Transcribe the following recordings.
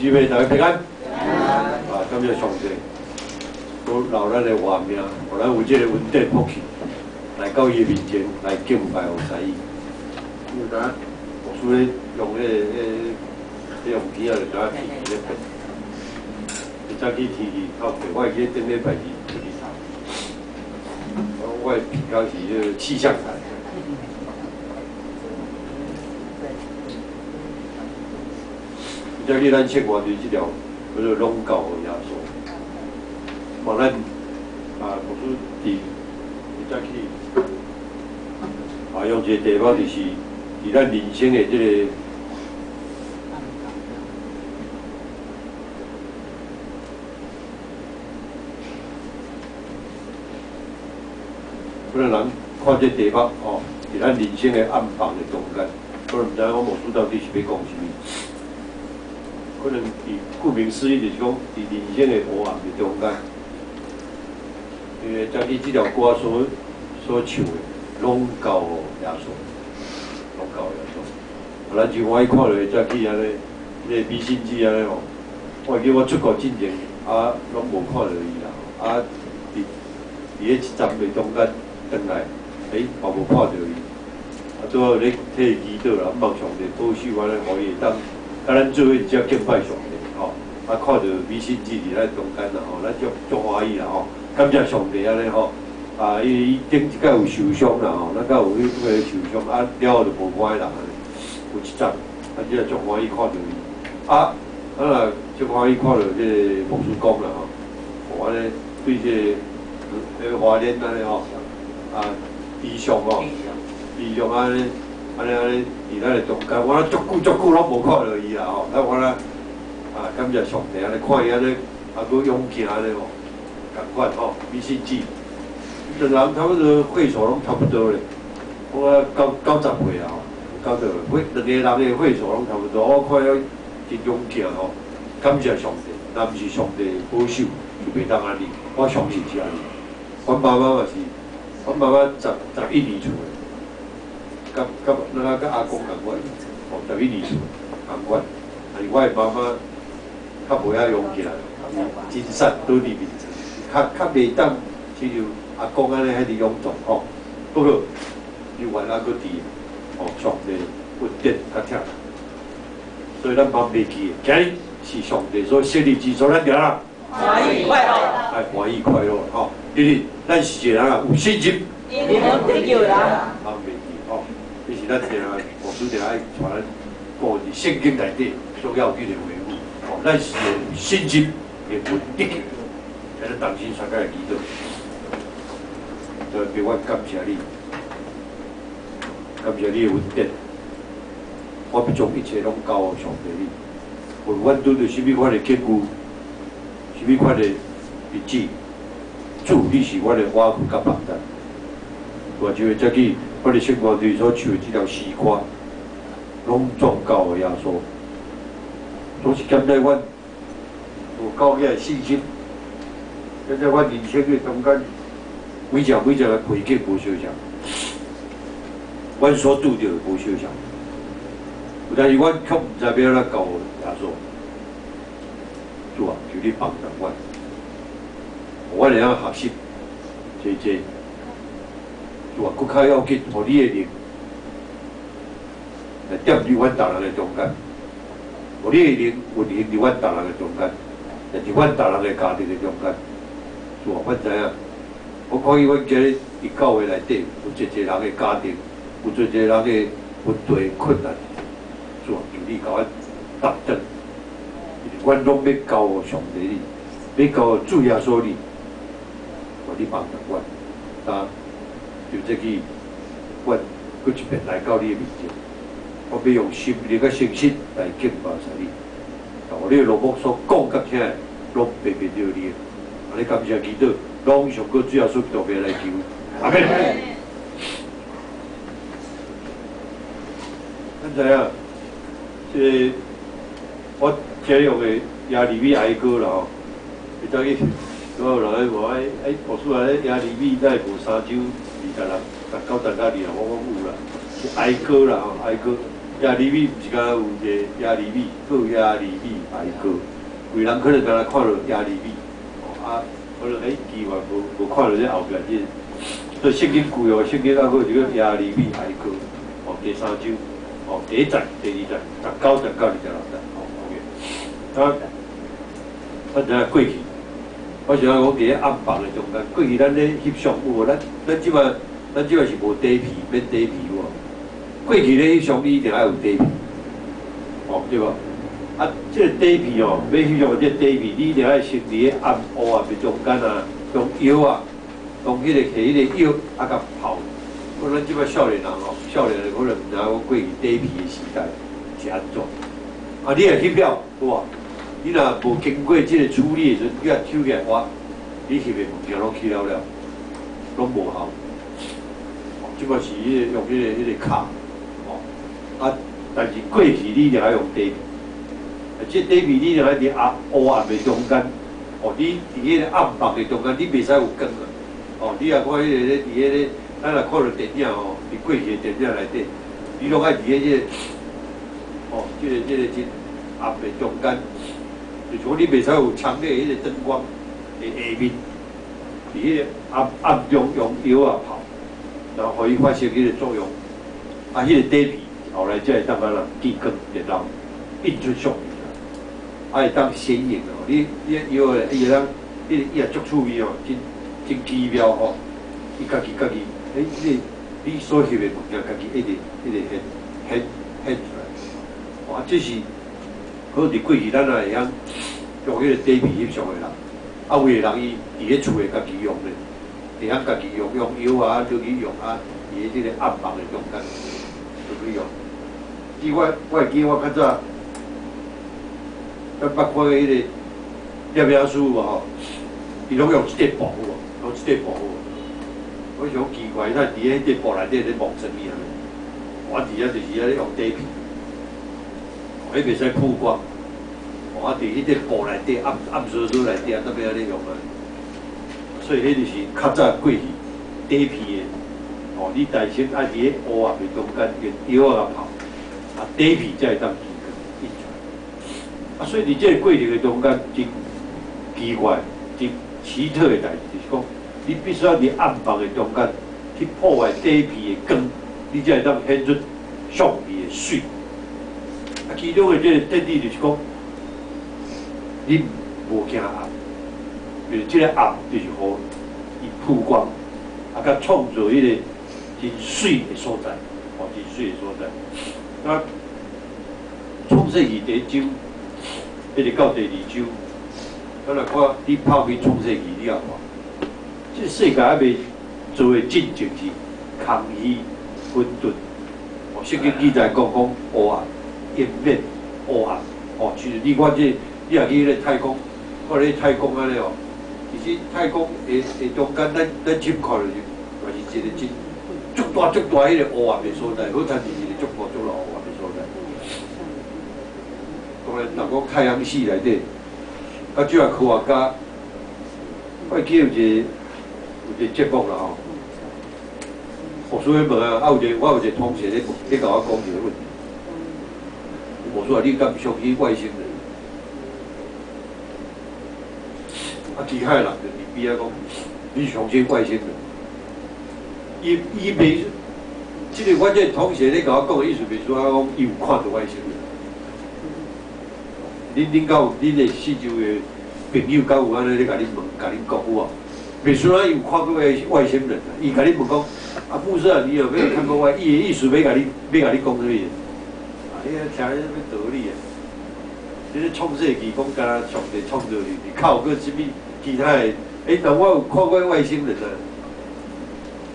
姊妹大家平安。啊，感谢上帝，我留咱的活命，互咱有这个稳定福气，来到伊面前来敬拜有才艺。因为咱牧师咧用用机啊，就甲天气咧变。早起天气较热，我记顶礼拜日去查，我比较是迄气象台。 即个咱生活对即条叫做龙教的耶稣，看咱牧师伫早起用一个题目就是伫咱人生的即个可能人看这题目哦，伫咱人生的暗房的中间，可能毋知我牧师到底是要讲啥物。 可能顾名思义就是讲，伫人生的黑暗的中间，因为早起这条歌所唱的，拢到耶稣，拢到耶稣。咱就我看落早起安尼，迄个美心机安尼吼，我记我出国进前，拢无看到伊啦，伫迄一站的中间转来，嘛无看到伊，拄好咧替伊祈祷啦，望上帝保守安尼，互伊会当。 啊，咱做伙只敬拜上帝，吼，看到美心之伫咱中间啦，吼，咱足欢喜啦，吼，感谢上帝安尼吼，伊顶一届有受伤啦，吼，咱甲有迄个受伤，了后就无歹啦，有一站，即个足欢喜看到伊，若足欢喜看到即个牧师讲啦，吼，我咧对即个华联安尼吼，悲伤吼，悲伤安尼。 安尼，伫咱的中间，我足久拢无看到伊啦吼。我感谢上帝安尼，看伊安尼，佫勇行安尼吼，共款吼，美心机，人差不多岁数拢差不多咧。我90岁啦吼，90岁，两个人的岁数拢差不多。我看伊真勇行吼，感谢上帝。若毋是上帝保守，就袂当安尼。我相信是安尼。阮妈妈嘛是，阮妈妈11年厝的。 甲阿公共款，11年厝共款。我的妈妈较袂晓勇起来，真善倒伫面前，较袂当亲像阿公安尼迄个勇壮吼。不过有原还佫伫，上帝稳定较疼。所以咱忘袂记，今日是上帝所设立之所，咱着啦。欢喜快乐，欢喜快乐吼！因为咱是一个人有信心，因为得救啦。忘袂记吼。 这是咱定牧师定爱传咱讲伫圣经内底所要紧的话语。咱是有信心，会稳得救，在咱当心参加祈祷。所以，俾我感谢你，感谢你的稳定。我要将一切拢交上帝你。无论阮拄着什么款的境遇，什么款的日子，主你是我的瓦具甲帮助。我就会再去。 我哋生活里所唱的这条诗歌，拢宗教的耶稣，总是感谢阮有教遐信心，感谢阮人生的中间每一个的背景无相像，阮所拄着的无相像，但是阮却毋知要哪教耶稣，主啊，求你帮助阮，我会晓学习，这。 主啊，佫较要紧，互你的灵来踮伫阮逐人的中间，互你的灵运行伫阮逐人的中间，也伫阮逐人的家庭的中间。主啊，阮知影，我看见阮今日伫教会内底有一个人的家庭，有一个人的问题困难。主啊，求你甲阮答正，阮拢要交互上帝你，要交互主耶稣你，互你帮助阮，就这去，阮佫一遍来到你的面前，我要用心灵甲诚心来敬拜你。我你的罗幕所讲甲听的，拢白白着你。安尼感谢祈祷，拢上过主耶稣特别来求，阿门。咱知影，这我听用的亚利米哀歌啦吼，会当去，都有人咧话牧师啊，亚利米乃无3周。 19、22，我讲有啦，是哀歌啦吼，哀歌，亚里米毋是敢有一个亚里米，佫有亚里米白鸽，规人可能敢若看到亚里米，啊，可能奇怪无看到这后壁这。 所以圣经贵哦，圣经啊，有一个亚利米海科，哦，第3章，哦，第1节、第2节、19、19、26节，哦，OK。咱知影过去，我想讲伫咧暗房的中间，过去咱咧翕相有无？咱即摆是无底皮，免底皮有无？过去咧翕相你一定爱有底皮，哦，对无？啊，这个底皮哦，要翕相这底皮，你一定爱先伫咧暗黑暗的中间啊，用药啊。 用迄个摕迄个药啊，甲泡。我咱即摆少年人哦，少年人可能毋知讲过去底皮的时代是安怎。啊，你若翕了，有无？你若无经过即个处理的时阵，你若抽起来哇，你翕的物件拢去了，拢无效。即摆是用迄个卡，哦，啊，但是过去你一定要用底皮，即底皮你一定要伫黑暗的中间，哦，你伫迄个暗房的中间，你袂使有光啊。 哦，你若看迄个咧，伫迄个，咱若看到电影哦，伫过去的电影内底，你拢爱伫迄个，哦，即个真暗的中间，就是讲你袂使有强烈迄个灯光的下面，伫迄个暗中用药啊泡，然后互伊发生迄个作用，啊，迄个底皮后来才会当啊人见光，然后印出相片啊，会当显影哦。你药咧，伊会当，伊也足趣味哦，真奇妙吼！伊家己，你所翕的物件，家己一直显出来。哇，这是好伫过去咱也会晓用迄个底皮翕相的人，啊，有的人伊伫咧厝诶家己用咧，会晓家己用药啊，就去用啊，伫咧即个暗房的中间就去用。只我会记我较早，咱捌看迄个叶师傅吼，伊拢用即个布无？ 用即个布，我想奇怪，咱伫咧迄个布内底咧摸什么啊？我伫遐就是咧用底皮，迄袂使曝光。我伫迄个布内底暗湿湿内底啊，特别咧用啊。所以迄就是较早过去底皮的，哦，你大身爱伫咧黑暗的中间用药啊泡，啊底皮才会当见光印出来。啊，所以伫这个过程的中间真奇怪，真奇特的代志。 讲，你必须要伫暗房的中间去破坏底皮的光，你才会当显出相片的水。啊，其中的这个特点就是讲，你无惊暗，就是这个暗就是互伊曝光，啊，甲创造迄个真水的所在，哦，真水的所在。那创世纪第1章，一直到第2章，咱来看你泡去创世纪了后。 这世界还未做的进程是空虚、混沌。哦，圣经记载讲黑暗、阴面、黑暗。哦，其实你看这，你若去咧太空，看咧太空安尼哦，其实太空的中间，咱深看落去，嘛是一个真足大迄个黑暗的所在，好像是一个足大黑暗的所在。当然，若讲太阳系内底，啊，主要科学家，我记有一个节目啦吼，所以问啊，我有一个同学咧甲我讲一个问题，我说你敢相信外星人？啊，其他人就伫边仔讲，你相信外星人？伊袂，即个我这同学咧甲我讲的意思，袂说讲伊有看到外星人。恁敢有恁的四周的朋友，敢有安尼咧甲恁问，甲恁讲有啊？ 袂说他有看过外星人啊！伊甲你问讲，啊，牧师啊，你有没有看过伊的意思要甲你讲什么？啊，你听什么道理啊？你咧创世纪讲，敢若上帝创造你，靠个什么其他的？但我有看过外星人啊！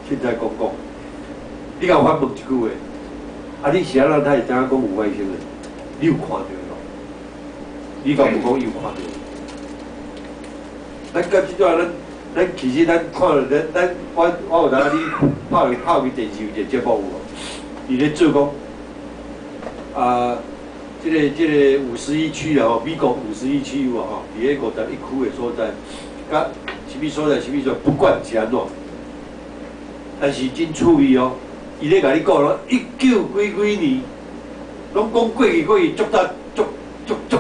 现在讲，你甲我反问一句话，啊，你是安怎他会知影讲有外星人？你有看到咯？你敢有讲有看到？咱到即段咱其实咱看了我有当你拍去电视有一个节目有无？伊咧做讲这个51区啊，美国51区有无吼？伫咧51区的所在，甲什么所在不管是安怎，但是真趣味哦。伊咧甲你讲咯，19几年拢讲过去足早足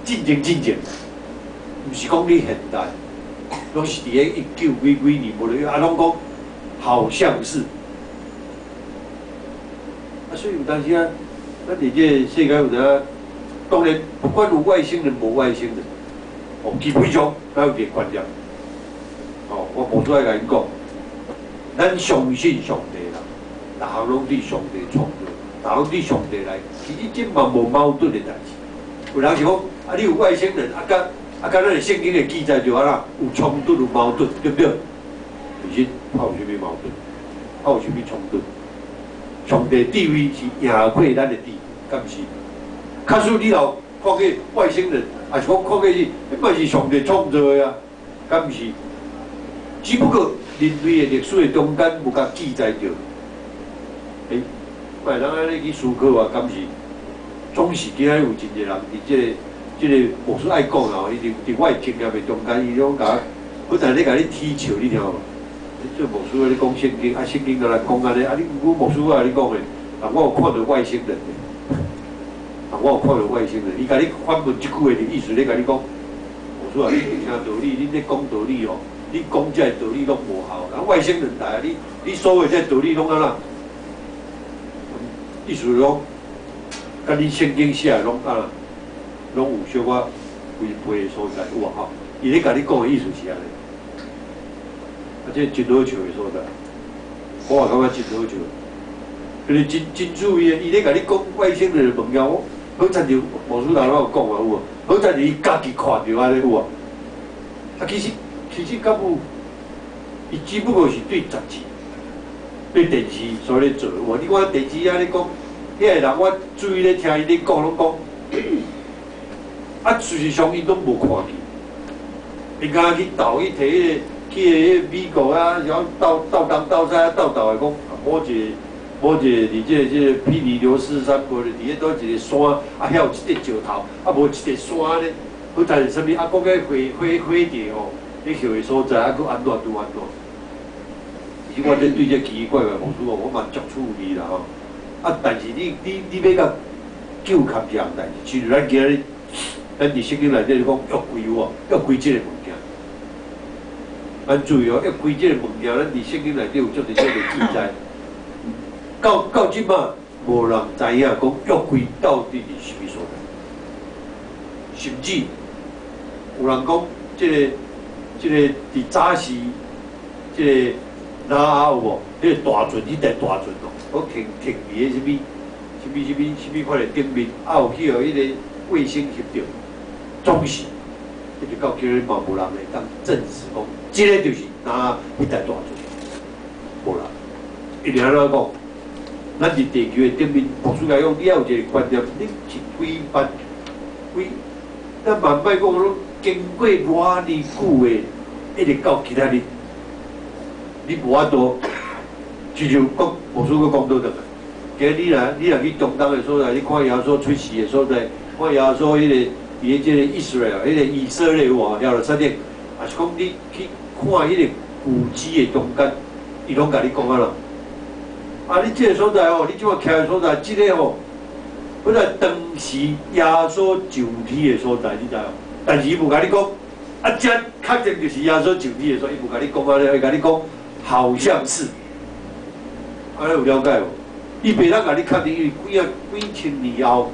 进前，毋是讲你现代，拢是伫个19几年无咧，拢讲好像是。所以有当时啊，咱伫这世界有影，当然不管有外星人无外星人，基本上咱有一个观念。我无出来甲恁讲，咱相信上帝啦，逐项拢对上帝创造，逐项对上帝来，其实这嘛无矛盾的代志。有人是讲你有外星人，甲咱的圣经的记载就安那有冲突有矛盾，对不对？其实它有啥物矛盾？它有啥物冲突？上帝地位是赢过咱的地位，敢毋是？假使你若看见外星人，还是讲看见是，迄嘛是上帝创造的啊，敢毋是？只不过人类的历史的中间有甲记载着，卖人安尼去思考啊，敢是？总是今仔有真侪人伫即个无说爱讲啊，伊伫我的经验的中间，伊拢甲我在咧甲你踢球，你听无？即无需要你讲圣经，圣经甲咱讲安尼，你我无需要你讲的，我有看到外星人的，我有看到外星人，伊甲你反问即句话的意思，咧甲你讲，无需要你听道理，你咧讲道理哦，你讲这道理拢无效，人外星人来，你所有这道理拢安那？意思讲，甲你圣经写拢安那，拢有小可违背的所在有啊吼，伊咧甲你讲的意思是安尼。这真好笑的所在，我也感觉真好笑。就是真趣味的，伊咧甲你讲外星人的物件，好在就无事人有讲啊有无？好在伊家己看到安尼有啊。其实较有，伊只不过是对杂志、对电视所咧做有无？你看电视啊咧讲，遐个人我注意咧听伊咧讲，拢讲，事实上伊拢无看去，伊敢去斗去摕迄个。去美国啊，然后斗东斗西啊，斗的讲，某一个伫即个毗尼流斯山，无伫迄倒一个山，遐有一块石头，无一块山咧，好在是啥物？讲个火地吼，咧迄个所在，佫安怎安怎？其实我对这奇奇怪怪无事哦，我嘛足趣味啦吼。但是你要甲救扛这样代志，其实咱今日咱伫圣经内底讲约柜有无？约柜即个物件。咱注意哦，约柜即个物件，咱伫圣经内底有足侪个记载。到即摆，无人知影讲约柜到底是啥物所在。甚至有人讲，即个伫早时，即个哪有无？迄个大船，迄台大船哦，我停伫个啥物款的顶面，有去互迄个卫星翕着，总是。一直到今日嘛，无人会当证实讲，即个就是迄台大船，无人。一定安怎讲？咱伫地球的顶面，博士来讲，你要有一个观念，你是咱慢慢讲，拢经过偌尼久的，一直到其他日，你无法度，就像博士佫讲倒转来。今日你若去中东的所在，你看耶稣出世的所在，看耶稣迄个。伊即个以色列有无？了啥点？也是讲你去看迄个古迹的中间，伊拢甲你讲啊啦。你即个所在哦，你即摆徛的所在，即个哦，本来当时耶稣上天的所在，你知哦？但是伊无甲你讲，这确定就是耶稣上天的所在，伊无甲你讲安尼，会甲你讲好像是。安尼有了解无？伊袂当甲你确定，因为几千年后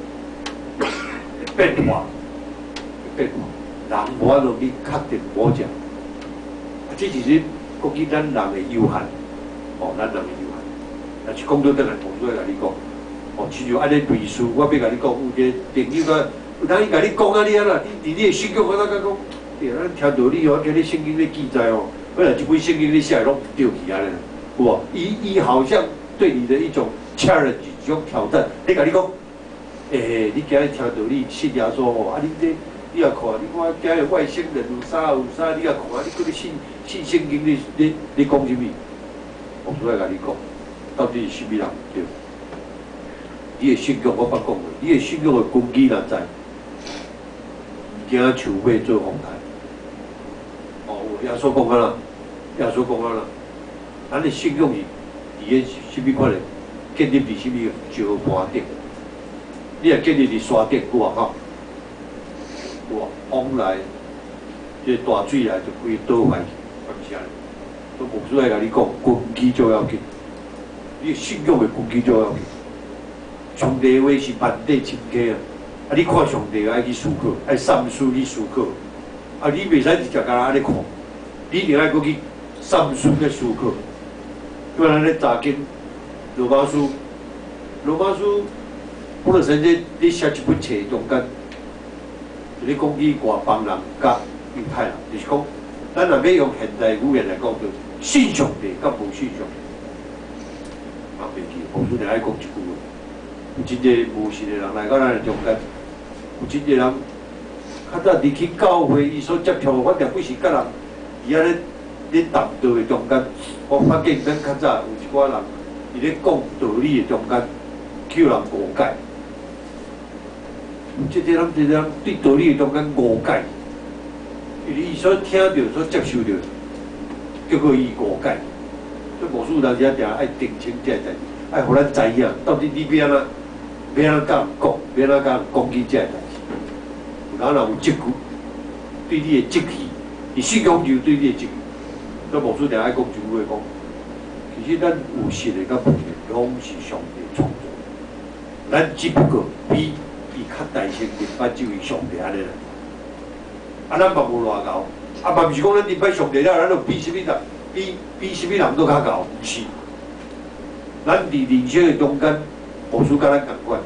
变化。人无法度去确定某只，这就是国际咱人的有限，咱人的有限。但是讲到倒来，我再甲你讲，亲像安尼类似，我要甲你讲，有一个朋友个，有当伊甲你讲你啦，你的信仰我那甲讲，咱听道理哦，今日圣经咧记载哦，本来这本圣经咧写拢对去安尼，有无？伊好像对你的一种 challenge， 一种挑战，你甲你讲，你今日听道理信耶稣哦，你也看，你看今日外星人有啥，你也看，你搁咧信圣经，你讲啥物？我出来甲你讲，到底是啥物人对？你的信仰我捌讲过，你的信仰的根基若在，惊树尾做风台。耶稣讲啊啦，耶稣讲啊啦，咱的信仰是伫个啥物款的建立伫啥物石盘顶？你也建立伫山顶有啊吼，哇，风来，这大水来就规倒坏去，干啥呢？都无需要甲你讲，根基最要紧，你信仰的根基最要紧。上帝的话是万底深刻啊！啊，你看上帝爱去思考，爱三思去思考。啊，你袂使直接甲安尼看，你一定爱搁去三思去思考。因为咱咧查经罗马书本来先咧咧写一本册中间，就咧讲起外邦人甲犹太人，就是讲，咱若要用现代语言来讲，就信上帝甲无信上帝。啊，袂记，无须爱讲一句话。有真侪无信的人来到咱的中间，有真侪人较早入去教会，伊所接触的法条，不是甲人伊安尼咧谈道的中间，我发现咱较早有一寡人，伊咧讲道理的中间，叫人误解。即个人对道理的中间误解，因为伊所听到、所接受到，结果伊误解。所以无数人时定爱澄清这代志，爱互咱知影，到底你要安怎？要安怎甲人讲？要安怎甲人讲起这代志？有人若有积句，对你的积气，你信仰就对你的积气。所以无数定爱讲一句话讲，其实咱有信的甲无信的，拢是上帝创造。咱只不过比伊较大声明白只为上帝安尼啦。啊，咱嘛无偌高，啊嘛毋是讲咱明白上帝了，咱就比什么人？比什么人都较高，毋是。咱伫人生的中间，无需甲咱共款。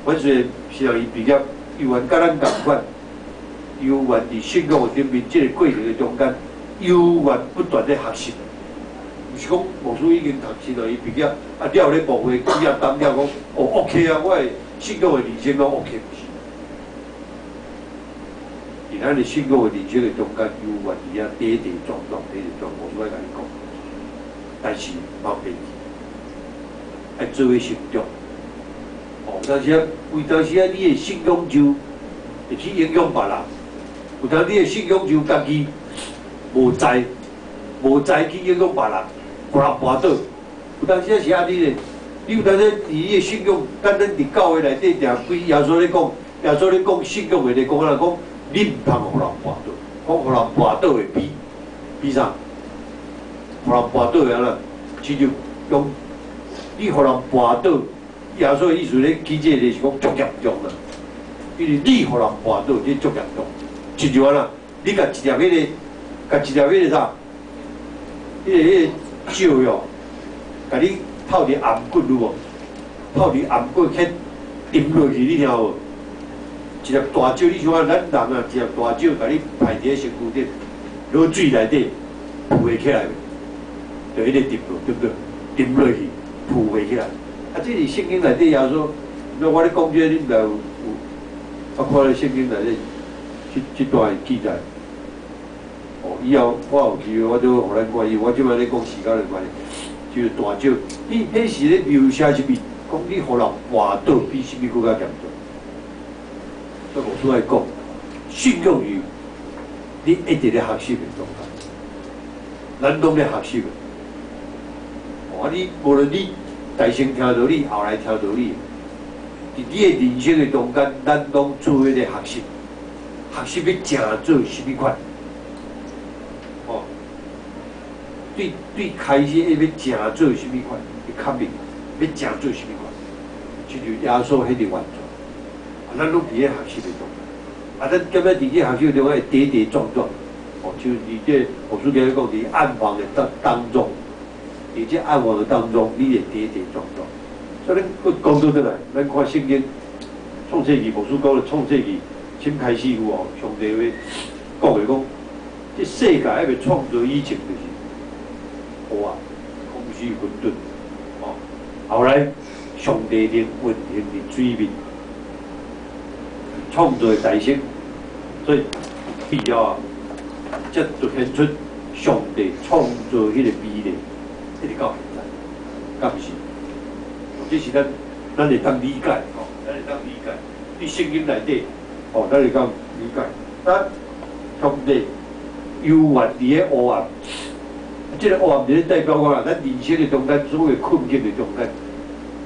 阮虽然是让伊毕业，又愿甲咱共款，又愿伫信仰的顶面即个过程的中间，又愿不断咧学习。毋是讲无需已经读书了，伊毕业啊了咧误会，毕业当了讲哦 OK 啊，我的信仰的人生拢 OK 毋是。伫咱的信仰的人生的中间，又愿伫遐跌跌撞撞，无需要甲你讲。但是莫忘记。爱做伙成长，哦，有当时啊，为当时啊，你的信仰就会去影响别人；有当你的信仰就家己无在去影响别人，互人绊倒。有当时啊是安尼嘞，你有当时你的信仰，咱伫教会内底定规耶稣咧讲，耶稣咧讲信仰的咧讲啊，讲你毋通互人绊倒，讲互人绊倒的比啥？互人绊倒的安怎？亲像用。你互人绊倒，耶稣的意思咧，起这个是讲足严重啦。因为你互人绊倒，你足严重。亲像安怎？你甲一粒个啥？迄个石哟，甲你泡伫颔骨有无？泡伫颔骨去沉落去，你听无？一粒大石，你像咱人啊，一粒大石甲你排伫身躯顶，落水内底，浮会起来，就迄个沉落，对不对？沉落去。浮袂起来，啊！这是圣经内底耶稣，那我咧讲这，恁来有，我看咧圣经内底，这段记载。哦，以后我有机会，我都互咱关系。我即摆咧讲时间的关系，就是大少，你迄是咧描写什么？讲你互人滑倒比什么更加严重？所以无需要讲，信仰于你一直咧学习的状态，咱拢咧学习的。啊！你无论你大声听道理，后来听道理，伫你的人生的中间，咱拢做伙咧学习，学习要正做什么款？哦，对开始要正做什么款？要确定要正做什么款？就耶稣迄个原则，啊，咱拢伫咧学习的中间，啊，咱今仔伫咧学习的中间会跌跌撞撞，哦，就伫这我书记讲伫暗房的当中。伫这暗网的当中，你也跌跌撞撞。所以咱讲到倒来，咱看圣经创世纪，无书讲的创世纪，先开始有哦，上帝话讲的讲，这世界还未创造以前就是黑暗、空虚、混沌，哦。后来上帝令运行的水面，创造大声，所以必要啊，这凸显出上帝创造迄个美丽。一直到现在，敢毋是？这是咱会当理解，吼，咱会当理解。伫圣经内底，吼，咱会当理解。咱上帝犹原伫个黑暗，这个黑暗就是代表讲啊，咱人生的中间所有困境的中间，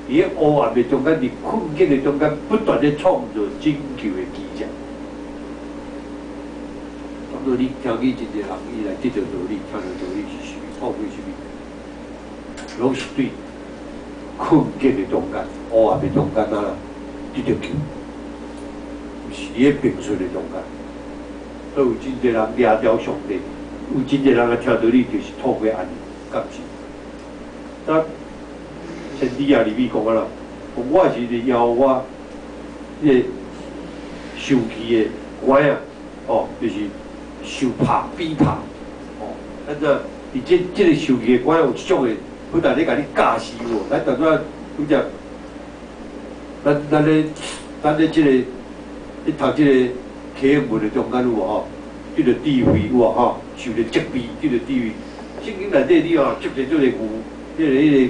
伊个黑暗的中间，伫困境的中间，不断的创造拯救的奇迹。差不多你听去真侪人伊来得到道理，听到道理是啥物？透过啥物？拢是对困境的中间、黑暗的中间啊，得到救，毋是伊个平顺的中间。所以有真侪人掠着上帝，有真侪人啊听道理，就是透过安尼，感谢。咱先知啊，入去讲啊啦，我是邀我迄个受气的官啊，哦，就是受拍、逼拍，哦，咱这即个受气的官有即种的，不但咧甲你教死我，咱当作拄则，咱咧即个咧读即个启文的中间有无吼？即个智慧有无吼？受着责备，即个智慧，圣经内底你吼，接着做个迄个语言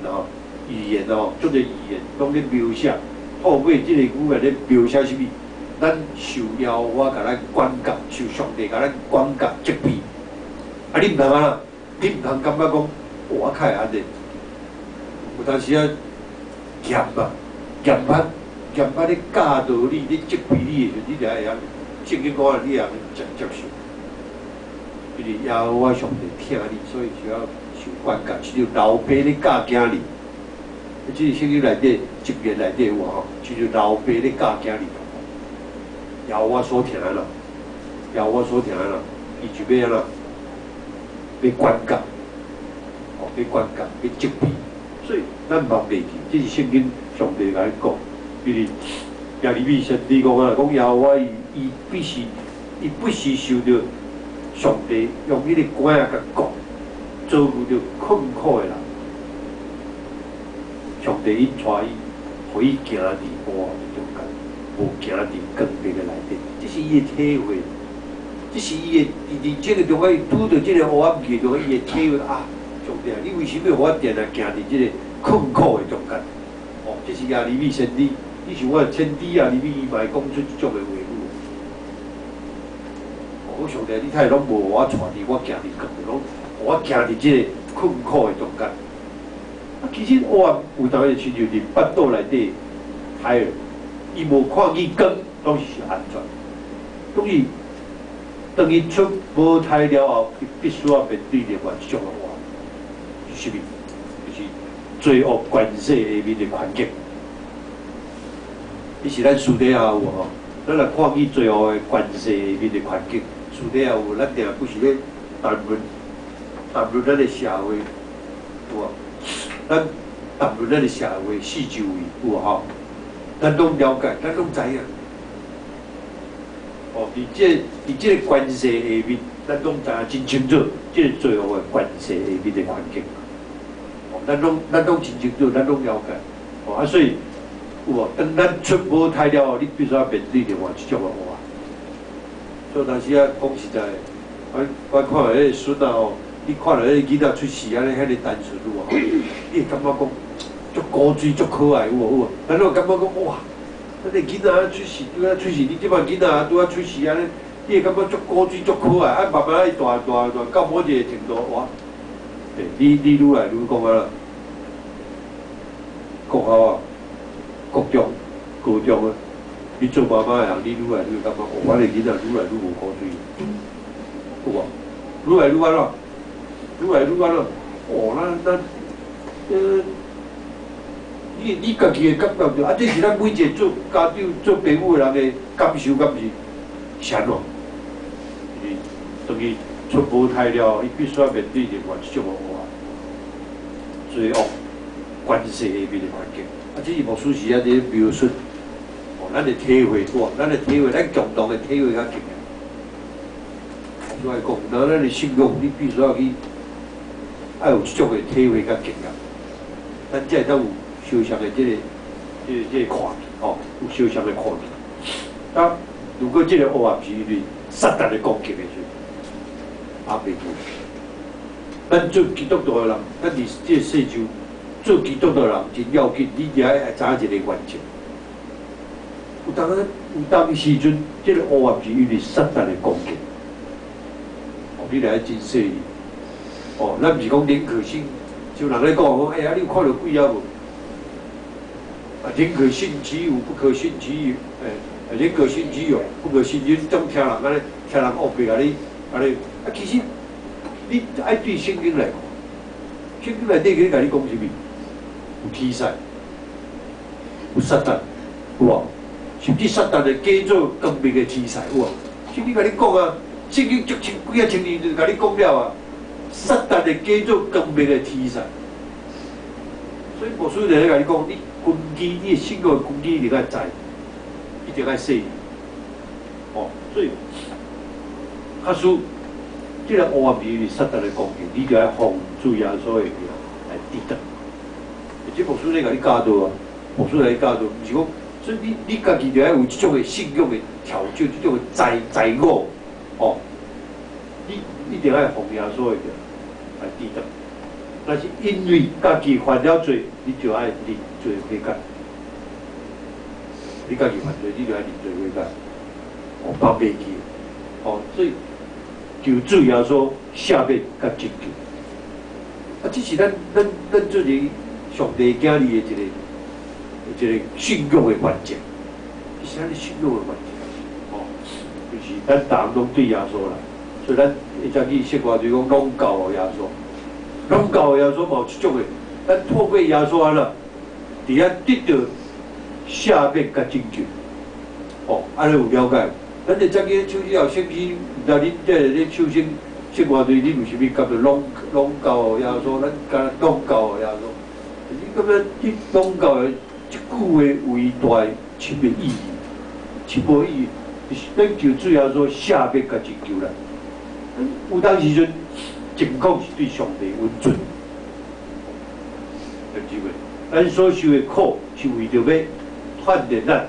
吼。语言哦，做个语言，拢咧描写，透过即个语言咧描写啥物？咱受邀我甲咱管教，受上帝甲咱管教责备。啊，你毋通啊，你毋通感觉讲，我较会安尼。有当时啊，严啊，严咧教导你，咧责备你的时候，你就会晓圣经讲啊，你也接受。就是邀我上帝听你，所以需要受管教，是就老爸咧教囝儿。即是圣经内底一面内底有吼，就是老爸咧教囝儿，邀我所听啦，邀我所听啦，伊就要安怎，要管教，哦，要管教，要责备，所以咱忘袂记，这是圣经上帝来讲，就是耶利米先知讲啊，讲邀我伊不是受到上帝用迄个管啊甲讲，遭遇着困苦的人。上帝因带伊，互伊行伫黑暗的中间，无行伫光明的内底。这是伊的体会，这是伊的伫这个中间，拄到这个黑暗期中间，伊的体会啊，上帝啊，你为什么互我定来行伫这个困苦的中间？哦，这是耶利米先知，你像我先知耶利米，伊嘛会讲出这种的话语。哦，上帝，你睇拢无我带伫我行伫光明，拢我行伫这个困苦的中间。啊，其实黑暗有当个亲像伫腹肚内底海尔，伊无看见光，拢是安全。所以，当伊出母胎了后，伊必须要面对另外一种的黑暗，是啥物？就是罪恶权势下面的环境。伊是咱私底下有吼，咱来看见罪恶的权势下面的环境，私底下有，咱定不是咧谈论咱的社会，有无？咱谈论咱的社会四周围有无吼？咱拢了解，咱拢知影。哦，伫这个关系下面，咱拢知影真清楚，这个最后的关系下面的环境。哦，咱拢真清楚，咱拢了解。哦，啊，所以有无？当咱出母胎了后，你必须要面对另外一种的黑暗。所以当时啊，讲实在，我看迄个孙啊吼。你看到迄个囡仔出世安尼，遐个单纯有无？你会感觉讲，足古锥、足可爱有无？咱就感觉讲哇，咱个囡仔出世，拄仔出世，你即摆囡仔拄仔出世安尼，你会感觉足古锥、足可爱，啊慢慢伊大到某一个程度哇，你愈来愈讲啊，国校啊、国中、高中啊，你做妈妈的人，你愈来愈感觉，我个囡仔愈来愈无古锥，有无？愈来愈安怎？愈来愈安怎？哦，咱你家己的感觉着，啊，这是咱每一个做家长、做父母的人的感受，敢是安怎？就是等于出母胎了，伊必须要面对另外一种的黑暗、罪恶、关系下面的环境。啊，这是牧师时啊，伫描述，哦，咱的体会哇，咱共同的体会较强。所以讲，那咱的信仰，你必须要去。要有这种的体会甲经验，咱才会当有相像的这个看见，哦，有相像的看见。当如果这个黑暗是因为撒旦的攻击的时候，也袂够。咱做基督徒的人，咱伫这个世上做基督徒的人真要紧，你也要知影一个原则。有当时阵，这个黑暗是因为撒旦的攻击，哦，你来真细腻。哦，咱毋是讲宁可信，就人咧讲讲，哎呀，你有看到鬼啊无？宁可信其有，不可信其有。宁可信其有，不可信其有。种听人安尼，听人恶白安尼，其实你爱对圣经来看，圣经内底去甲你讲什么？有天使，有撒旦，有无？甚至撒旦会假做光明的天使，有无？圣经甲你讲啊，圣经足几啊千年就甲你讲了啊，撒旦会假做光明的天使。所以牧师就咧甲你讲，你根基，你信仰的根基一定要知，一定要细。所以假使这个黑暗面撒旦的攻击，你就要防住耶稣的名来抵挡。这牧师咧甲你教导啊，牧师来教导，毋是讲，所以你家己就要有这种的信仰的调教，这种的在我，你一定要防耶稣的名来抵挡。但是因为家己犯了罪，你就要认罪悔改。你家己犯罪，你就要认罪悔改。放袂记，所以求主耶稣赦免甲拯救。这是咱做一个上帝囝儿的一个信仰的关键，这是咱的信仰的关键。就是咱逐项拢对耶稣啦，所以咱会则去说话就讲拢交耶稣。拢教耶稣嘛有这种的，咱透过耶稣安啦，伫遐得到赦免甲拯救。安尼有了解？咱就则去手机后圣经，毋知恁这咧手生生活对恁有啥物感觉？拢教耶稣，咱甲拢教耶稣。你感觉你拢教的即句话伟大深的意义，深无意义，就是咱求主耶稣赦免甲拯救啦。有当时阵。情况是对上帝温存，有机会。咱所受的苦是为着要锻炼咱，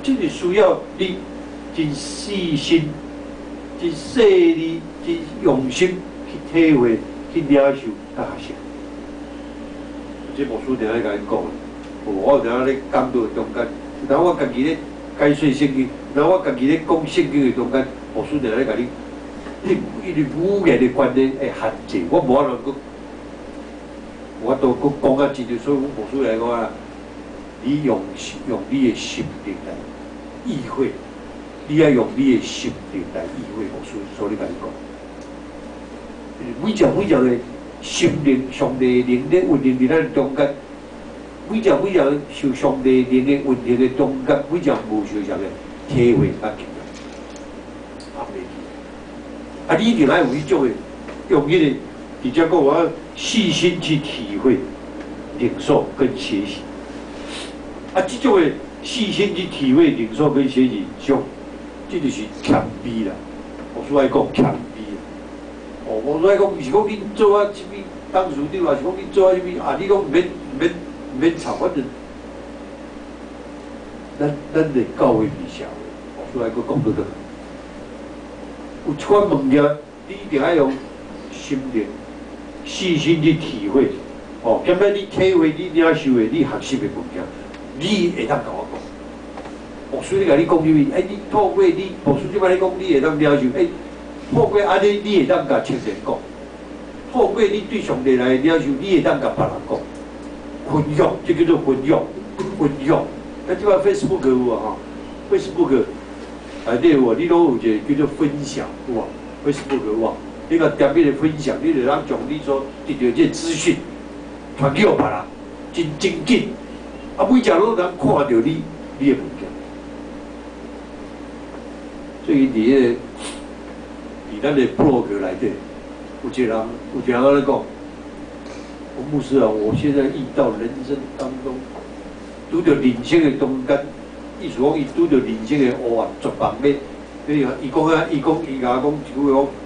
这是需要你真细心、真细腻、真用心去体会、去领受、甲学习。这牧师定爱甲因讲，我定咧讲到中间，然后我家己咧解说圣经，然后我家己咧讲圣经的中间，牧师定咧甲你。因为语言的观念会限制，我无法度我都讲啊真着，所以我牧师来讲啊，你用你的心灵来意会，你要用你的心灵来意会牧师所以甲你讲，每条的心灵，上帝灵咧运行伫咱中间，每条受上帝灵的运行的中间，每条无受啥个体会甲经验。你一定要有迄种的用迄个，直接讲我要细心去体会、领受跟学习。这种的细心去体会、领受跟学习，这就是谦卑啦。我所爱讲谦卑。我所爱讲，毋是讲恁做什么当处长，还是讲恁做什么你讲唔免吵，反正咱的教会是社会，我所爱讲到的。有一款物件，你一定要用心灵、细心去体会。兼且你体会、你领受的、你学习的物件，你会当甲我讲。牧师咧甲你讲什么？你透过你牧师即摆咧讲，你会当领受。透过安尼，你会当甲青年讲。透过你对上帝来领受，你会当甲别人讲。分享，这叫做分享。咱即摆 Facebook 有啊，Facebook。内底有你拢有一个叫做分享，有无 ？Facebook 有无？你甲点迄个分享，你就当将你所得到这资讯传给别人，真紧。每只拢能看到你的物件。所以伫咱的 blog 内底，有一个人安尼讲，牧师啊，我现在遇到人生当中，拄着人生的中间。意思讲，伊拄着人生的黑暗绝望要，伊甲我讲一句话讲，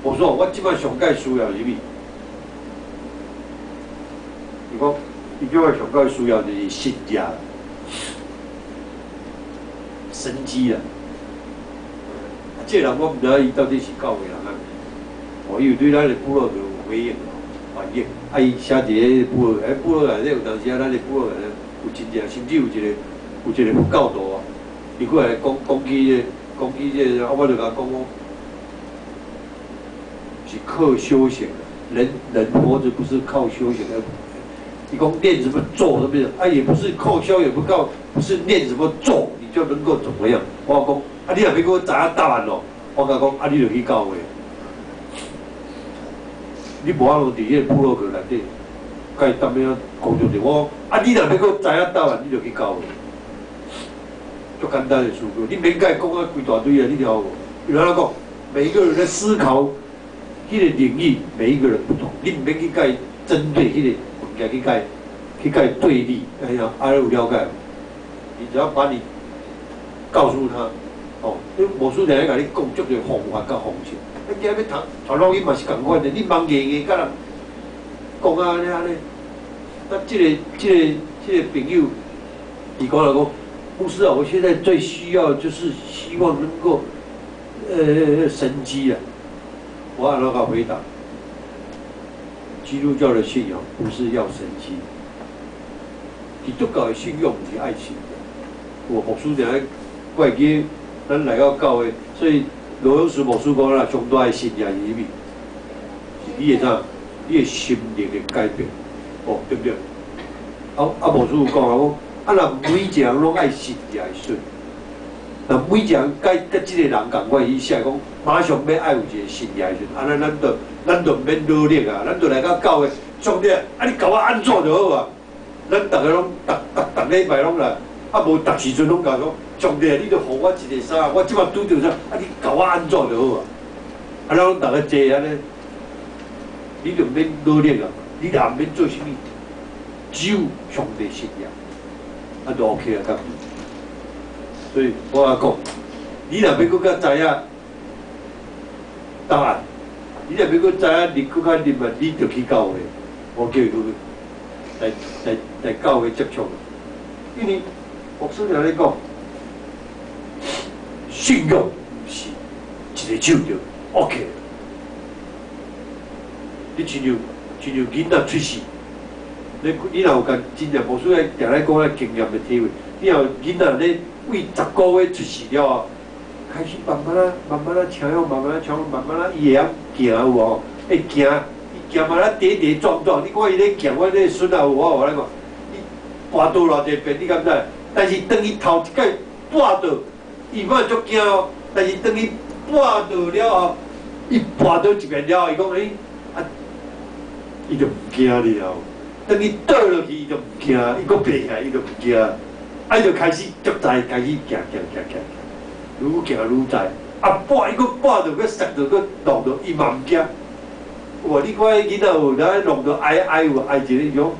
我说我即摆上界需要什么？伊讲，伊叫我上界需要就是信仰、生机啦。这人我毋知伊到底是教会人啊？伊有对咱的部落有回应反应。伊写一个部落内底有当时咱的部落内底有真正，甚至有一个教导啊。伊过来攻击这个，我就甲讲是靠修行的，人活着不是靠修行的，你讲念什么咒什么的，啊，也不是叩销，也不是念什么咒，你就能够怎么样？我讲，啊，你若要给我知影答案咯，我甲讲，啊，你就去教会，你无法度伫迄个部落格内底，甲伊当面讲出嚟，我啊，你若要给我知影答案，你就去教会，就简单的事情，你免甲伊讲啊，规大堆啊，你听无？有人讲，每一个人的思考，迄个领域，每一个人不同，你唔免去甲伊针对迄个物件去甲伊对立，哎呀，啊，有了解？你只要把你告诉他，哦，你魔术定咧甲你讲足个方法甲方式，你今日要读录音嘛是共款的，你茫硬硬甲人讲啊安尼，那这个朋友，伊讲来讲，牧师啊，我现在最需要就是希望能够神机啊，我按照他回答，基督教的信仰不是要神机，基督教的信仰不是爱情。我牧师定咧怪记，咱来到教会，所以罗永士牧师讲啦，上大的信仰是啥物？是你的啥？你的心灵的改变，哦，对不对？牧师有讲啊，讲若每一个人拢爱信仰的水，若每一个人甲即个人共款，伊写讲马上要爱有一个信仰的时，安尼咱就免努力啊，咱就来到教会，上帝啊，你教我安怎就好啊？咱逐个拢逐礼拜拢来。啊，无逐时阵拢甲讲，上帝，你著互我一个啥？我即马拄着啥？啊，你教我安怎就好啊？啊，咱拢逐个坐安尼，你著免努力啊，你也免做啥物，只有上帝信仰，啊，就 OK 啊，甲伊。所以我讲，你若要搁较知影答案，你若要搁知影你搁较入啊，你著去教会，我叫伊去来教会接触，因为。牧师常咧讲，信仰是一个手就 OK。你亲像囡仔出世，你若有甲真正牧师咧常咧讲咧经验的体会，你若囡仔咧为10个月出世了后，开始慢慢啊听用，慢慢啊伊会晓行有无？会行，伊行嘛咧跌跌撞撞，你看伊咧行，我咧孙仔有我咧讲，伊跋倒偌济遍，你敢知？但是当伊头一摆跋倒，伊嘛足惊哦。但是当伊跋倒了后，伊跋倒一遍了后，伊讲啊，伊就唔惊了。当伊倒落去，伊就唔惊，伊搁爬起来，伊就唔惊。啊，伊就开始足知，开始行，愈行愈知。啊，伊搁跋倒，搁摔倒，搁弄倒，伊嘛唔惊。哇！你看囡仔有当弄到哀有哀一个种，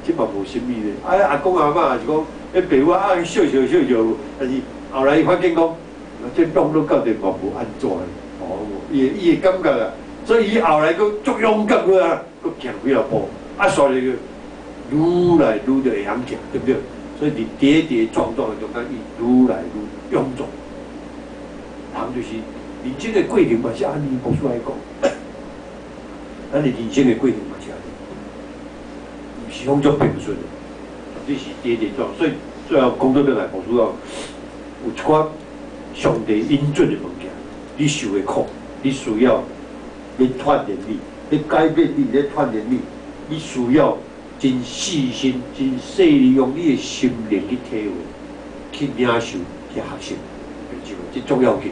即嘛无啥物咧。阿公阿嬷也是讲。迄爸母啊，笑，但是后来伊发现讲，这弄到到底嘛无安怎的，哦，伊会感觉啊，所以伊后来佫足勇敢啊，佫行几啊步，啊，煞来个愈来愈就会晓行，对不对？所以你跌跌撞撞的中间，伊愈来愈臃肿。人就是人生的过程嘛是安尼，牧师来讲，咱的人生的过程嘛是安尼，毋是讲足平顺的。这是跌跌撞，所以最后工作落来，牧师讲有一寡上帝引准的物件，你受的苦，你需要你锻炼你改变你锻炼你需要真细心、真细利用你的心灵去体会、去领受、去学习，这重要紧。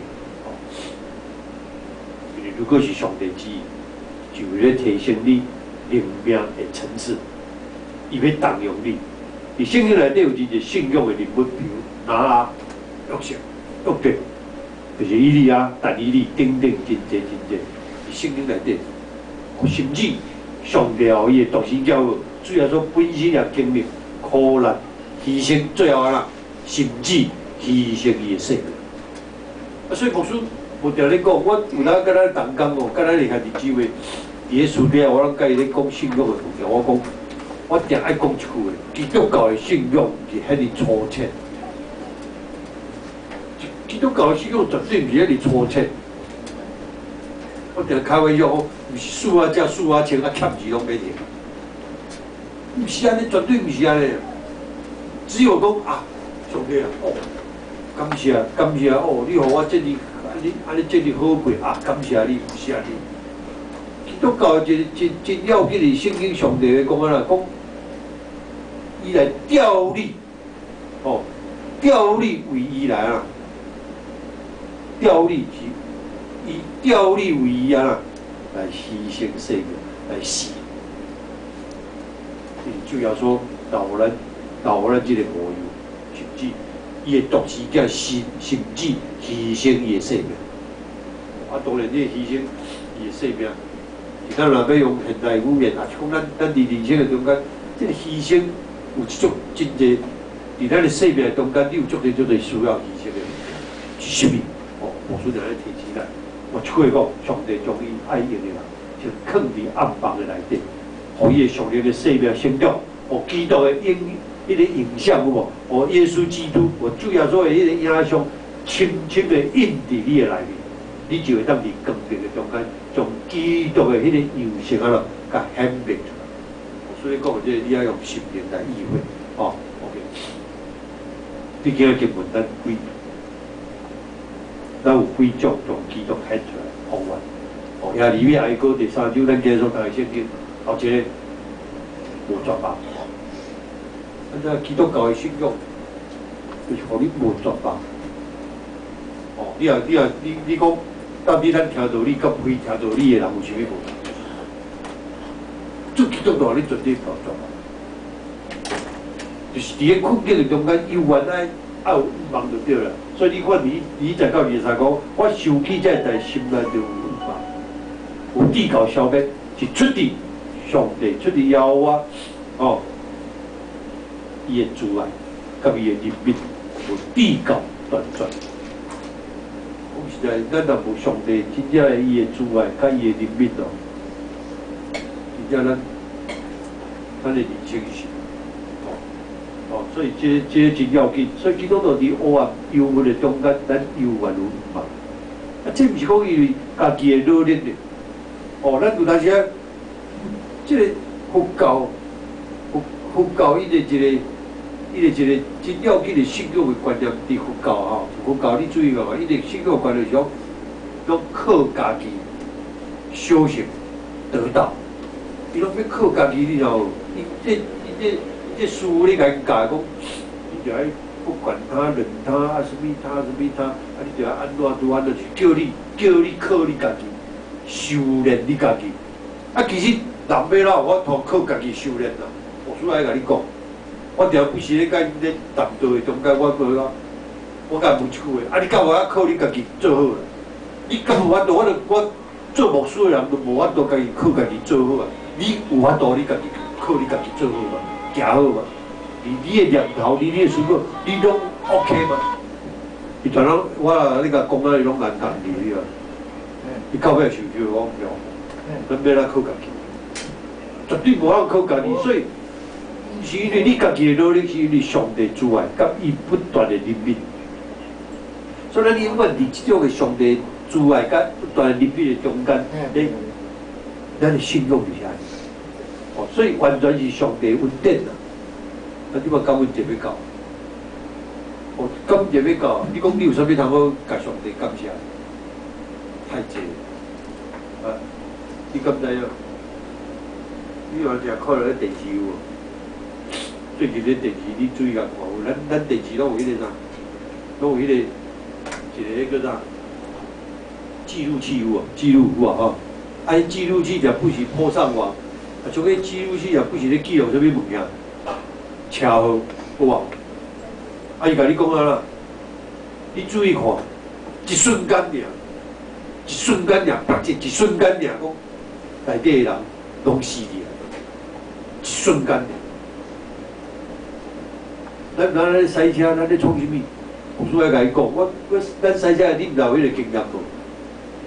因为如果是上帝旨意，就为了提升你灵命的层次，伊要动用你。伫圣经内底有真侪信仰的人物，比如拿阿、约瑟、约伯，就是以利亚、但以利等等真侪。伫圣经内底，甚至上帝互伊的独生教母，最后说本身也经历苦难、牺牲，最后啦，甚至牺牲伊的性命。啊，所以牧师无定咧讲，我有当甲咱同工哦，甲咱另外伫姊妹，伫咧私底下，我拢甲伊咧讲信仰的物件，我讲。我定爱讲一句话：基督教的信仰是遐尼粗浅，基督教的信仰绝对毋是遐尼粗浅。我定开玩笑，毋是数啊只数啊千啊欠字拢免听，毋是安尼，绝对毋是安尼。只有讲啊，上帝啊，哦，感谢哦，你互我这里安尼这里好过啊，感谢你，毋是安尼。基督教真要紧的圣经上帝讲啊啦，讲。伊来调你，哦，调你为伊来啊，调你是以调你为伊啊，来牺牲生命来死。就要说老人这个无忧，甚至伊的独生囝甚至牺牲伊的生命。啊，当然，这牺牲伊的生命，咱若要用现代语言啊，讲咱伫人生的中间，这个牺牲有一种真侪，伫咱的生命中间，你有足侪需要牺牲的，是啥物？哦，无需要来提起来。我一句讲，上帝将伊爱用的人，就藏伫暗房的内底。互伊个属灵的生命成长，互基督的影像有无？互耶稣基督，我主要说的迄个影像，深深的印伫你的内面，你就会当伫光明的中间，将基督的迄个样式啊咯，甲显明出来。所以讲，这你要用心灵来意会，哦 ，OK。你今日经文咱有几种将基督显出来，方法。哦，亚利米哀歌第3章，咱继续来圣经。后一个无绝望，咱基督教的信仰就是互你无绝望。哦，你讲，到底咱听道理甲非听道理的人有啥物无同？做基督徒你绝对无绝望，就是伫个困境的中间，永远爱有望就对了。所以你看20到23讲，我受起这代心内就有望，有地cầu消灭，是出伫。上帝出伫邀我，哦，伊的阻碍，甲伊的人民有地cầu断绝。讲实在，咱若无上帝真正的伊的阻碍，甲伊的人民哦，真正咱的人生是，所以这真要紧。所以基督徒伫黑暗幽暗的中间，咱永远有望。啊，这毋是讲因为家己的努力的，哦，咱有当时啊。这个佛教伊个一个真要紧的信仰的观念，伫佛教吼，佛教你注意个，伊个信仰观念是讲靠家己修行得道，伊拢要靠家己，你知道无？伊这书你甲伊教讲，你就要不管他人他啊什么他，啊你就要安怎做安怎，是叫你靠你家己修炼你家己，啊其实。人要老，我通靠家己修炼啦。我所爱甲你讲，我条不是咧甲你咧谈道的中间，我甲问一句话，啊，你敢有法靠你家己做好啦？你敢有法度？我做牧师的人都无法度家己靠家己做好啊！你有法度？你家己靠你家己做好嘛？行好嘛？你的念头，你的思想，你拢 OK 吗？伊全拢我你甲讲啊，伊拢难谈你啊！伊到尾受叫我唔要，咱要来靠家己。绝对无法靠家己，所以是因为你家己的努力，是因为上帝阻碍，甲伊不断的怜悯。所以咱永远伫这种的上帝阻碍甲不断的怜悯的中间，咱的信仰就是安尼。哦，所以完全是上帝恩典啦。啊，你嘛感恩节要到，哦，感恩节要到，你讲你有啥物通好甲上帝感谢？太济啊，你敢知影？你话定看到咧电视有无？最近咧电视你注意下看有，咱电视拢有迄个啥？拢有迄个一个叫啥？记录器有无？记录有啊吼！啊，记录器就不是播上网，啊，像个记录器也不是咧记录啥物物件，车号有无？啊，伊甲你讲啊啦，你注意看，一瞬间尔，一瞬间尔，一瞬间尔，讲内底的人拢死去。一瞬间，咱咧赛车，咱咧创啥物？有事爱甲伊讲，咱赛车，你毋有迄个经验无？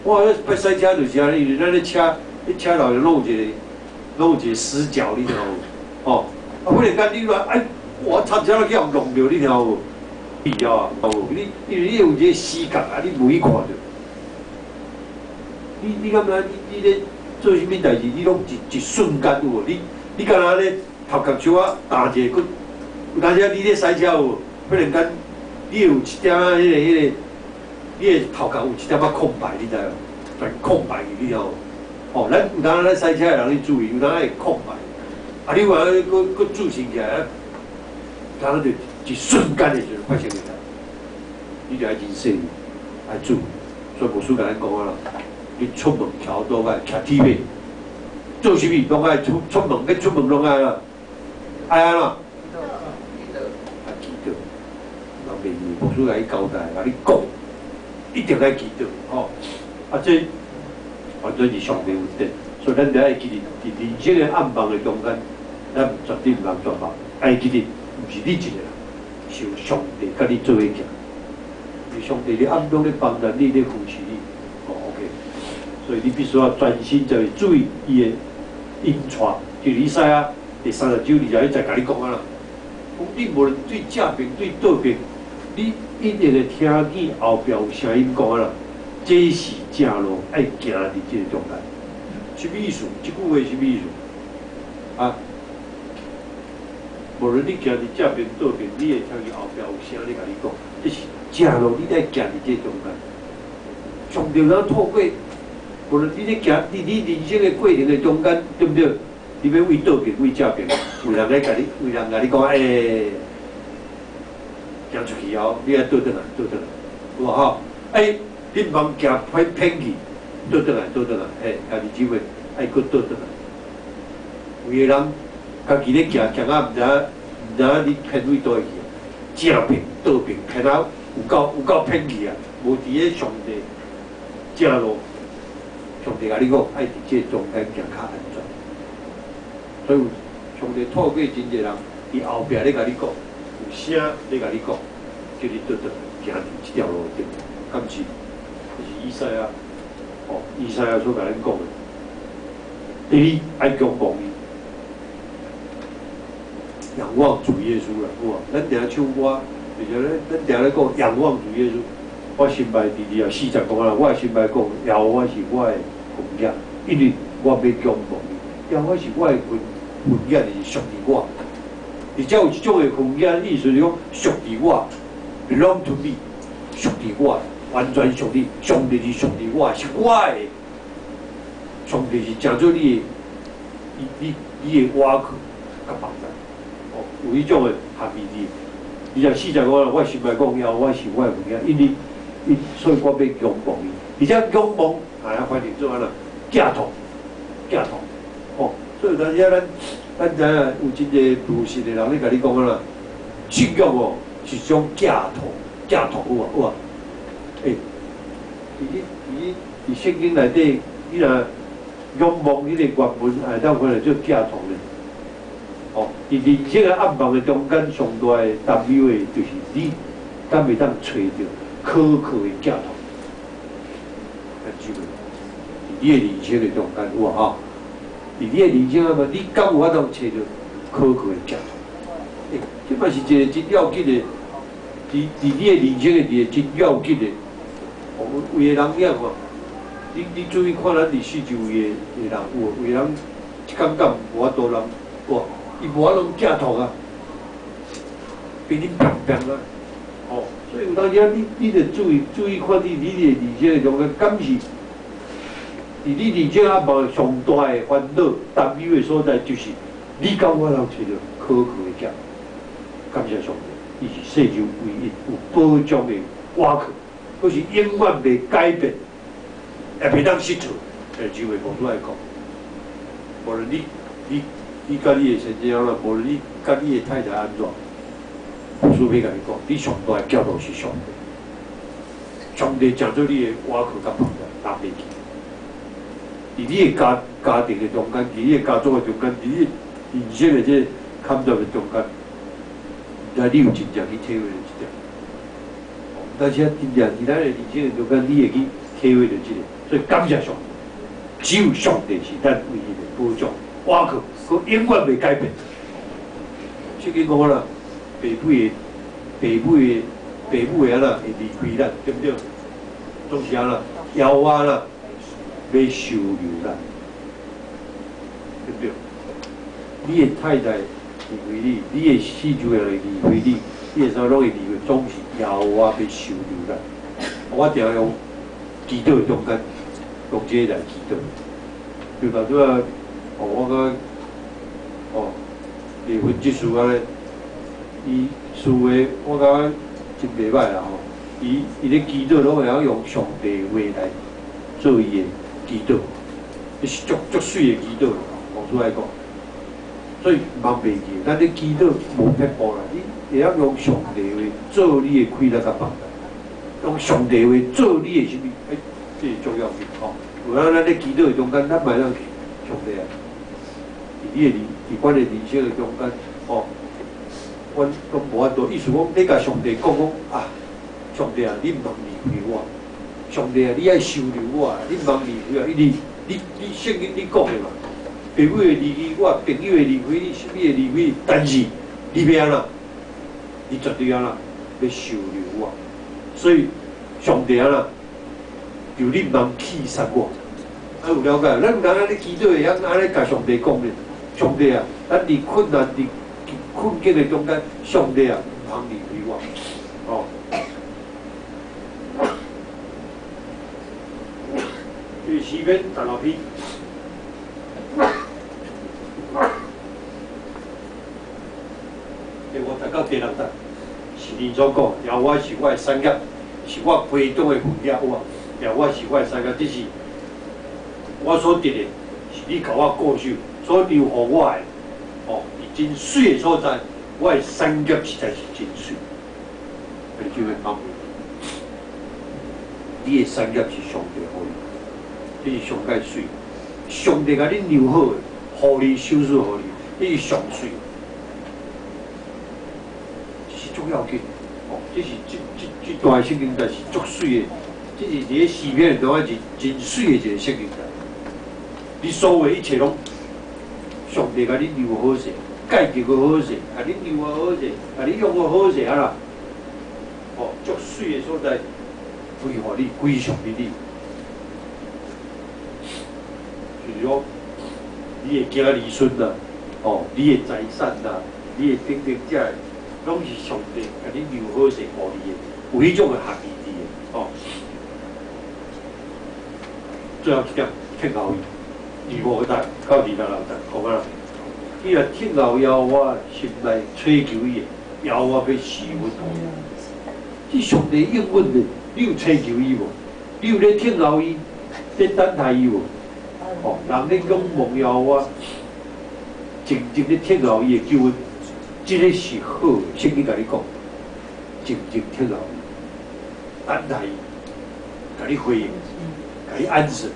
我捌赛车就是安尼，因为咱咧车内面拢有一个死角，你知道无？哦，啊，忽然间你话，哎，我插车去互弄着，你听有无？必要啊，有无？因为你有一个死角啊，你无去看着。你感觉你咧做啥物代志？你拢一瞬间有无？你敢若咧头壳手啊打一个，有当时你咧赛车有无？忽然间你有一点仔迄个，你的头壳有一点仔空白，你知无？全空白，你知无？哦，咱有当咧赛车的人你注意，有当会空白。啊，你话佫自信起来，当然就一瞬间的时候发生起来，你就爱真细腻，爱注意。所以无输甲咱讲啊啦，你出门桥都爱徛铁马，做啥物拢爱出门，要出门拢爱啦，爱安怎？记得，人袂记，无输甲你交代，甲你讲，一定爱记得，吼。啊，这完全是上帝有德，所以咱得爱记得，伫人生的暗房的中间，咱绝对毋通绝望，爱记得，毋是你一个人，是有上帝甲你做伙行。上帝咧暗中咧帮助你，咧扶持你，哦 ，OK。所以你必须要专心就注意伊的音传。就以赛亚第39、21再甲你讲啊啦，讲你无论对正边对倒边，你一定会听见后壁有声音讲啊啦，这是正路，爱行伫这个中间。什么意思？这句话什么意思？啊？无论你行伫正边倒边，你会听见后壁有声咧甲你讲，这是。正路，你在行伫这中间，上帝咱透过，无论你咧行伫你人生的过程的中间，对不对？你要为倒边为正边，有人咧甲你，有人甲你讲，行出去后，你爱倒转来，倒转来，有无吼？你毋通行偏去，倒转来，倒转来，家己机会爱搁倒转来。有个人家己咧行，行啊毋知你偏位倒去，正边倒边偏啊。有够偏去啊！无伫咧上帝正路，上帝甲你讲，爱伫这中间行较安全。所以上帝透过真侪人，伊后壁咧甲你讲，有声咧甲你讲，叫你倒转行伫这条路顶，敢是？就是以赛亚，以赛亚所甲咱讲的，第一爱仰望伊，仰望主耶稣啦，有无？咱定唱歌。就是咧，咱定咧讲仰望主耶稣。我心内伫40讲啊，我心内讲，耶和华是我的魂眼，因为我要仰望伊。耶和华是我的魂眼，是属于我。而且有一种的魂眼，意思是讲属于我 ，belong to me， 属于我，完全属于上帝是属于我，是我的。上帝是成做你的瓦壳甲房产。有迄种的含义伫。40讲啊，我心内讲，耶和华是我的魂眼，因为所以我要仰望伊，而且仰望还要翻译做安怎？寄托，所以咱知影有真个务实的人咧，甲你讲啊，信仰是种寄托有啊，伫圣经内底，你若仰望迄个原文，当看来做寄托咧。伫人生的暗房的中间，上大的担忧的，就是你敢会当找到可靠的寄托。记住，伫你的人生的中间有啊吼，伫你的人生啊嘛，你敢有法当找到可靠的寄托？这嘛是一个真要紧的，伫你的人生的一个真要紧的。有个人讲吼，你注意看咱伫四周围的人，有个人一感觉无法度人哇。伊无法通寄托啊，比你平啊，所以有当时你得注意看你的人生的中间，敢是伫你人生啊无上大的烦恼、担忧的所在，就是你敢有法通找到可靠的寄托。感谢上帝，伊是世上唯一有保障的瓦壳，佫是永远袂改变，也袂当失去。智慧无出来讲，无论你甲你的先生啦，无论你甲你的太太安怎，无需要甲你讲，你上大的教导是上帝，上帝成做你的瓦壳甲房子，拿袂去。伫你的家庭的中间，伫你的家族的中间，伫你人生的这坎坷的中间，但你有真正去体会到这点。但是真正伫咱的人生的中间，你会去体会到这个，所以感谢上帝，只有上帝是咱唯一的保障。瓦壳，佮永远袂改变。即个讲啦，爸母的安那会离开咱，对不对？总是安那，耶和华啦要收留咱，对不对？你的太太离开你，你的四周人会离开你，你的啥拢会离开，总是耶和华要收留咱。我定用祈祷的中间，用这个来祈祷，就当做我离婚即事安尼，伊思维我感觉真袂歹啦吼。伊咧祈祷拢会晓用上帝话来做伊的祈祷，伊是足水的祈祷啦，王叔来讲。所以茫袂记，咱咧祈祷无撇步啦，你会晓用上帝话做你的开力甲帮助，用上帝话做你的啥物？这是重要的吼。有影咱咧祈祷的中间，咱嘛让上帝啊，伫阮的人生的中间，吼，阮拢无法度，意思讲你甲上帝讲啊，上帝啊，你毋通离开我，上帝啊，你爱收留我，你毋通离开我，因为你圣经你讲的嘛，父母会离开我，朋友会离开你，什么会离开你，但是你要安怎？你绝对安怎？要收留我，所以上帝安怎？就你毋通气杀我，啊有了解？咱有人安尼祈祷会晓安尼甲上帝讲咧，上帝啊，咱伫困难、伫困境的中间，上帝啊，毋通离开我，哦。第4篇16篇，第59、第60节，是你所讲，耶和华是我的产业，是我培养的分业哇。耶和华是我的产业，这是我所得的，是你甲我过手所留予我的。哦，是真水的所在，我的产业实在是真水。你就会帮你的产业是上帝予你，这是上界水。上帝甲你留好的，予你收拾予你，这是上水。这是足要紧。哦，这是这段圣经台是足水的。这是伫咧视频中啊，是真水的一个圣经台。你所有一切拢，上帝甲你留好势，解决好势，甲你留好势，甲你用好势啊啦。哦，足水的所在，归互你，归属于你。就是讲，你的子儿孙啦，哦，你的财产啦，你的等等者，拢是上帝甲你留好势，互你的，有迄种的合意伫的，哦。最后一点，听候伊，25节到26节，讲啊，伊若听候要我心内吹求伊，要我要侍奉伊。这上帝应允的，你有吹求伊无？你有咧听候伊，咧等待伊无？哦，人咧讲望要我，静静咧听候伊的救恩，这个是好的。圣经甲你讲，静静听候伊，等待伊，甲你回应。甲你安神，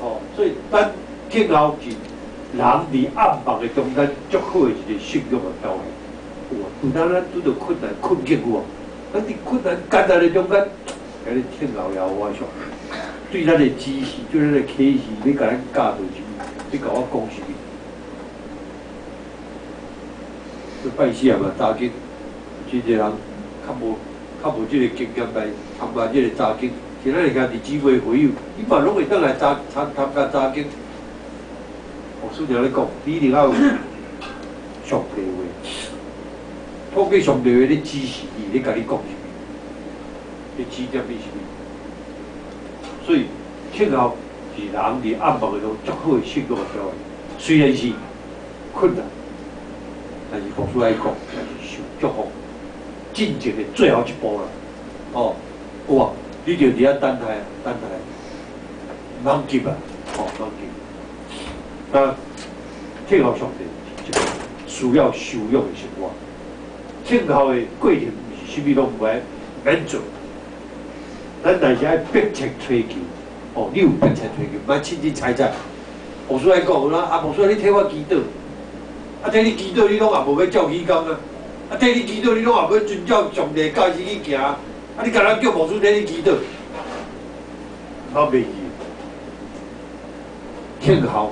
哦，所以咱听候是人伫暗房的中间足好的一个信仰的表现。有啊，有当咱拄到困难困境有啊，咱伫困难艰难的中间，甲你听候也我上，对咱的指示，对咱的启示，你甲咱教导什么？你甲我讲什么？去拜师啊嘛，查经，真侪人较无即个经验来参加即个查经。今仔日家己姊妹会友，你嘛拢会当来参加查经。我师娘咧讲，你一定要有上帝话，透过上帝话咧指示你，咧甲你讲什么，咧指点你什么。所以听候是人伫暗房的中足好的信仰的表现，虽然是困难，但是佛祖来讲，但是受祝福，进前的最后一步啦。哦，有啊。你就伫遐等待啊，等待，唔通急啊，哦，唔通急。啊，听候上帝需要修养的生活。听候的过程是啥物拢免做，咱但是爱迫切追求。哦，你有迫切追求，莫凊凊彩彩。无需来讲啦，啊，无需你替我祈祷，啊，替你祈祷，你拢也无要照起工啊，啊，替你祈祷，你拢也要遵照上帝教示去行。啊！你敢若叫牧师替你祈祷，我袂记，听候。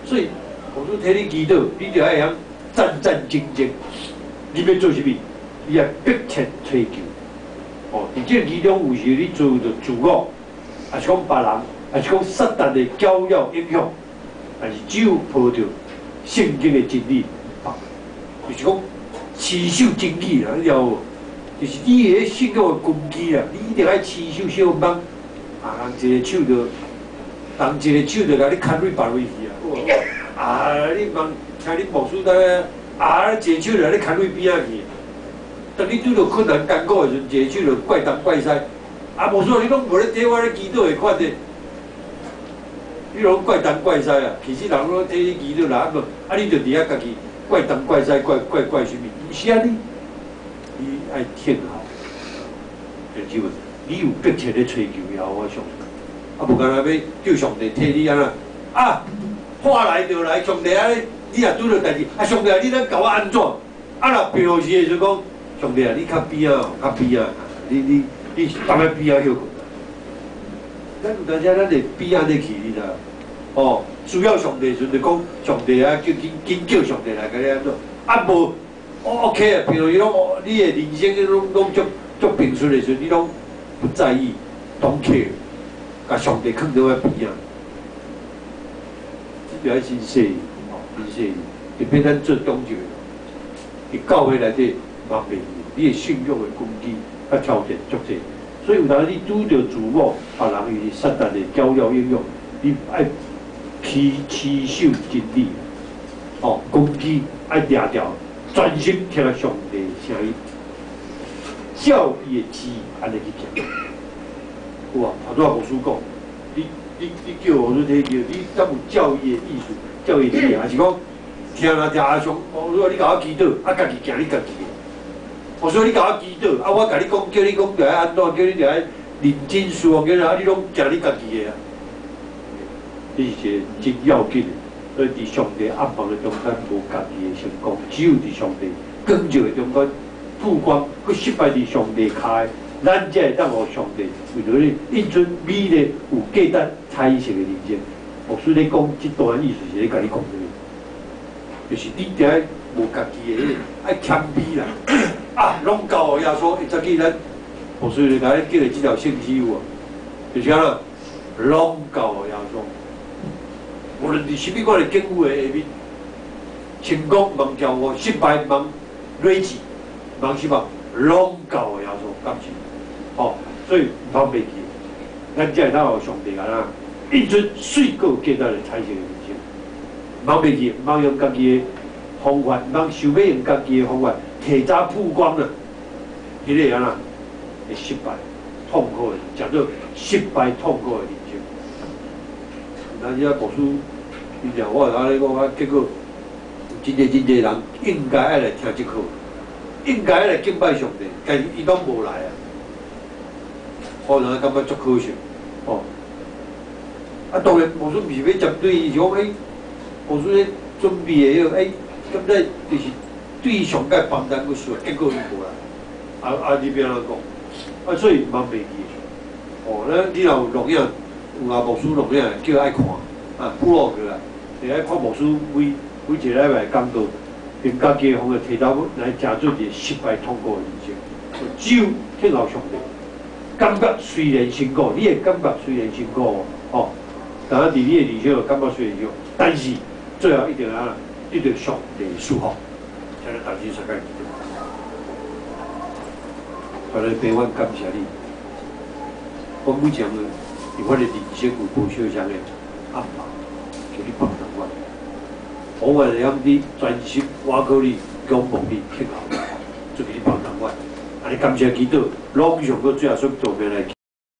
所以牧师替你祈祷，你就爱晓战战兢兢。你要做啥物？你要迫切追求。哦，伫这其中有时你做着自我，还是讲别人，还是讲撒旦的搅扰影响，但是只有抱着圣经的真理，就是讲持守真理啦，你了无？就是你个信仰的根基啦，你一定爱持守小帮，啊，人一个手着，人一个手着甲你牵落别位去啊！啊，你望听你牧师在啊，一个手着甲你牵落边仔去，当你拄到困难艰苦的时阵，一个手就怪东怪西，啊，无说你拢无咧替我咧祈祷的款的，你拢怪东怪西啊。其实人拢替你祈祷啦，啊，你就伫遐家己怪东怪西，怪什么？不是啊，你爱听候，弟兄们，你有迫切咧追求耶和华上帝，啊，无干那要叫上帝替你安那啊，话来就来，上帝啊，你若拄到代志，啊，上帝啊，你咱甲我安怎？啊，若平时的时讲，上帝啊，你较边啊，较边啊，你放在边啊休困。咱有当时咱会边啊咧去，你知道？哦，需要上帝时就讲上帝啊，紧叫上帝来甲你安怎？啊无 ，OK 啊，譬如讲，你的人生拢足平顺的时候，你拢不在意，don't care， 甲上帝放在我边啊，这就要真细，真细，特别咱做中就。伫教会内底嘛袂，你的信用的根基甲条件足济，所以有当你拄着自我，别人伊是撒旦的搅扰应用，你爱持守真理，哦，根基爱抓牢，专心听上帝的声音，照伊的旨安尼去行。有啊，头拄仔牧师讲，你叫我去体叫，你怎有照伊的意思，照伊的旨，还是讲？听啊听啊，上我说你甲我祈祷，啊家己行你家己的。我说你甲我祈祷，啊我甲你讲，叫你讲着爱安怎，叫你着爱认真事奉，叫啊你拢行你家己的啊。这是一个真要紧的，所以伫上帝暗房的中间无家己的成功，只有伫上帝光照的中间曝光，佮失败伫上帝骹的，咱才会当互上帝为着你印出美丽有价值彩色的人生。牧师咧讲这段意思是咧甲你讲的。就是你伫爱无家己的，爱谦卑啦。啊，拢到耶稣，会早起咱，牧师就甲咱叫的这条信息有无？就是安怎，拢到耶稣。无论伫甚物款的境遇的下面，成功望跳舞，失败望累积，望失望，拢到耶稣，感谢。哦，所以毋通袂记，咱才会当互上帝安那印出水果价值的彩色的人生。茫袂记，茫用家己的方法，茫想要用家己的方法提早曝光了，迄个安那会失败、痛苦的，叫做失败痛苦的人生。但是啊，牧师，伊讲我头咧讲啊，结果真侪人应该爱来听这课，应该爱来敬拜上帝，但是伊拢无来啊，互人感觉足可惜。哦，啊，当然牧师毋是要针对伊，是讲牧师咧准备的迄个，咁在就是对上界帮咱个事，结果伊无来，你要安怎讲？所以茫袂记。哦，你若有录影，有牧师录影，叫爱看，部落去啦，会爱看牧师每一个礼拜讲道，用家己的方法提早来加做一个失败痛苦的人生。只有听候上帝，感觉虽然辛苦，你会感觉虽然辛苦哦，但係你的人生感觉虽然辛苦，但是最後一定要得到上帝祝福，才能達成世界目標。我哋陪我感謝你，我目前呢，伫我的人生有無少上嘅暗忙，叫你幫助我。我會讓你專心挖考你、仰望你、聽候，就叫你幫助我。安尼感謝祈禱，攏上個最後所做嘅嚟。